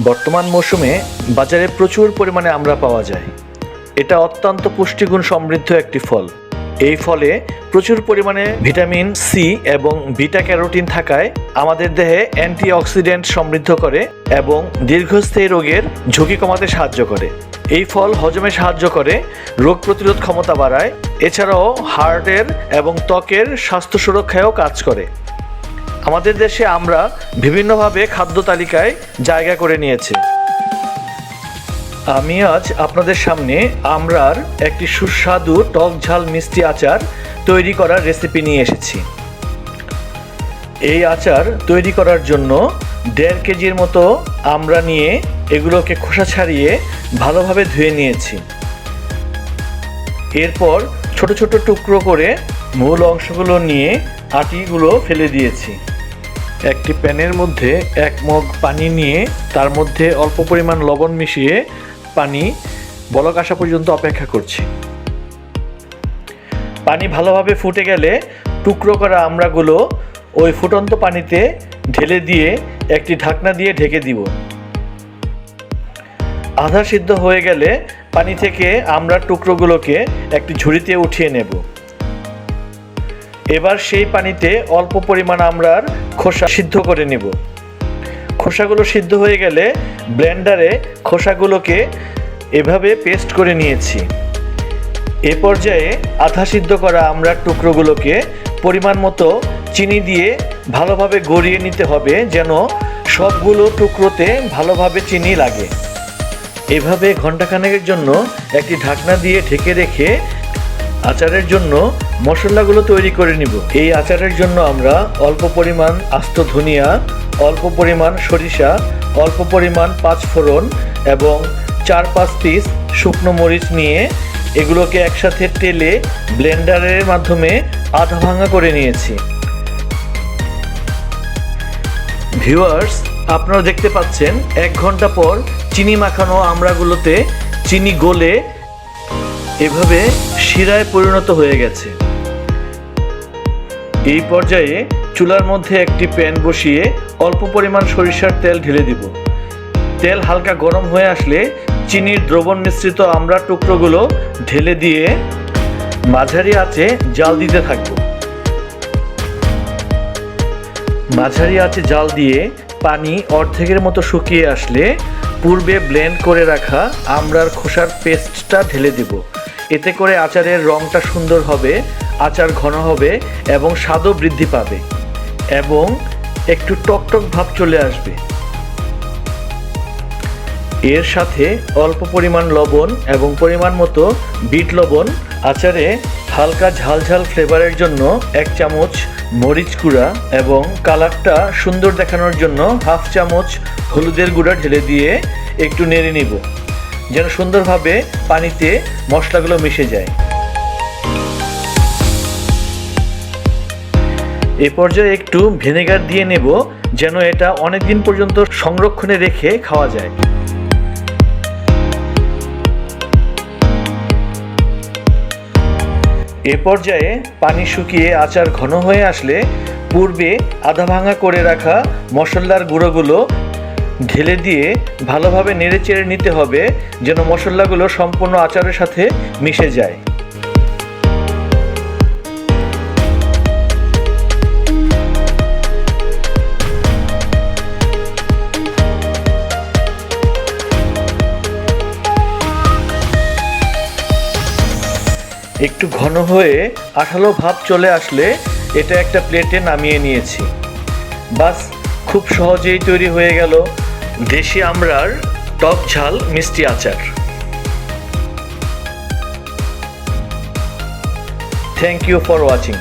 বর্তমান মৌসুমে বাজারে প্রচুর পরিমাণে আমড়া পাওয়া যায়। এটা অত্যন্ত পুষ্টিগুণ সমৃদ্ধ একটি ফল। এই ফলে প্রচুর পরিমাণে ভিটামিন সি এবং বিটা ক্যারোটিন থাকায় আমাদের দেহে অ্যান্টিঅক্সিডেন্ট সমৃদ্ধ করে এবং দীর্ঘস্থায়ী রোগের ঝুঁকি কমাতে সাহায্য করে। এই ফল হজমে সাহায্য করে, রোগ প্রতিরোধ ক্ষমতা বাড়ায়, এছাড়াও হার্টের এবং ত্বকের স্বাস্থ্য সুরক্ষায়ও কাজ করে। আমাদের দেশে আমরা বিভিন্নভাবে খাদ্য তালিকায় জায়গা করে নিয়েছে। আমি আজ আপনাদের সামনে আমড়ার একটি সুস্বাদু টক ঝাল মিষ্টি আচার তৈরি করার রেসিপি নিয়ে এসেছি। এই আচার তৈরি করার জন্য 1.5 কেজির মতো আমড়া নিয়ে এগুলোকে খোসা ছাড়িয়ে ভালোভাবে ধুয়ে নিয়েছি। এরপর ছোট ছোট টুকরো করে মূল অংশগুলো নিয়ে আটিগুলো ফেলে দিয়েছি। একটি প্যানের মধ্যে 1 মগ পানি নিয়ে তার মধ্যে অল্প পরিমাণ লবণ মিশিয়ে পানি বলক আসা পর্যন্ত অপেক্ষা করছি। পানি ভালোভাবে ফুটে গেলে টুকরো করা আমড়াগুলো ওই ফুটন্ত পানিতে ঢেলে দিয়ে একটি ঢাকনা দিয়ে ঢেকে দিব। আধা সিদ্ধ হয়ে গেলে পানি থেকে আমড়ার টুকরোগুলোকে একটি ঝুড়িতে উঠিয়ে নেব। এবার সেই পানিতে অল্প পরিমাণ আমড়ার খোসা সিদ্ধ করে নেব। খোসাগুলো সিদ্ধ হয়ে গেলে ব্লেন্ডারে খোসাগুলোকে এভাবে পেস্ট করে নিয়েছি। এ পর্যায়ে আধা সিদ্ধ করা আমড়ার টুকরোগুলোকে পরিমাণ মতো চিনি দিয়ে ভালোভাবে গড়িয়ে নিতে হবে, যেন সবগুলো টুকরোতে ভালোভাবে চিনি লাগে। এভাবে ঘন্টাখানেকের জন্য একটি ঢাকনা দিয়ে ঢেকে রেখে আচারের জন্য মশলাগুলো তৈরি করে নিব। এই আচারের জন্য আমরা অল্প পরিমাণ আস্ত ধনিয়া, অল্প পরিমাণ সরিষা, অল্প পরিমাণ 5 ফোড়ন এবং 4-5 পিস শুকনো মরিচ নিয়ে এগুলোকে একসাথে তেলে ব্লেন্ডারের মাধ্যমে আধা ভাঙা করে নিয়েছি। ভিউয়ার্স, আপনারা দেখতে পাচ্ছেন 1 ঘন্টা পর চিনি মাখানো আমড়াগুলোতে চিনি গলে এভাবে শিরায় পরিণত হয়ে গেছে। এই পর্যায়ে চুলার মধ্যে একটি প্যান বসিয়ে অল্প পরিমাণ সরিষার তেল ঢেলে দিব। তেল হালকা গরম হয়ে আসলে চিনির দ্রবণ মিশ্রিত আমড়ার টুকরোগুলো ঢেলে দিয়ে মাঝারি আঁচে জাল দিতে থাকব। মাঝারি আঁচে জাল দিয়ে পানি অর্ধেকের মতো শুকিয়ে আসলে পূর্বে ব্লেন্ড করে রাখা আমড়ার খোসার পেস্টটা ঢেলে দেব। এতে করে আচারের রঙটা সুন্দর হবে, আচার ঘন হবে এবং স্বাদও বৃদ্ধি পাবে এবং একটু টকটক ভাব চলে আসবে। এর সাথে অল্প পরিমাণ লবণ এবং পরিমাণ মতো বিট লবণ, আচারে হালকা ঝালঝাল ফ্লেভারের জন্য 1 চামচ মরিচ গুঁড়া এবং কালারটা সুন্দর দেখানোর জন্য 1/2 চামচ হলুদের গুঁড়া ঢেলে দিয়ে একটু নেড়ে নিব, যেন সুন্দরভাবে পানিতে মশলাগুলো মিশে যায়। এ পর্যায়ে একটু ভিনেগার দিয়ে নেব, যেন এটা অনেক দিন পর্যন্ত সংরক্ষণে রেখে খাওয়া যায়। এ পর্যায়ে পানি শুকিয়ে আচার ঘন হয়ে আসলে পূর্বে আধা ভাঙা করে রাখা মশলার গুঁড়োগুলো ঢেলে দিয়ে ভালোভাবে নেড়েচেড়ে নিতে হবে, যেন মশলাগুলো সম্পূর্ণ আচারের সাথে মিশে যায়। একটু ঘন হয়ে আঠালো ভাব চলে আসলে এটা একটা প্লেটে নামিয়ে নিয়েছি। বাস, খুব সহজেই তৈরি হয়ে গেল দেশি আমড়ার টক ঝাল মিষ্টি আচার। Thank you for watching.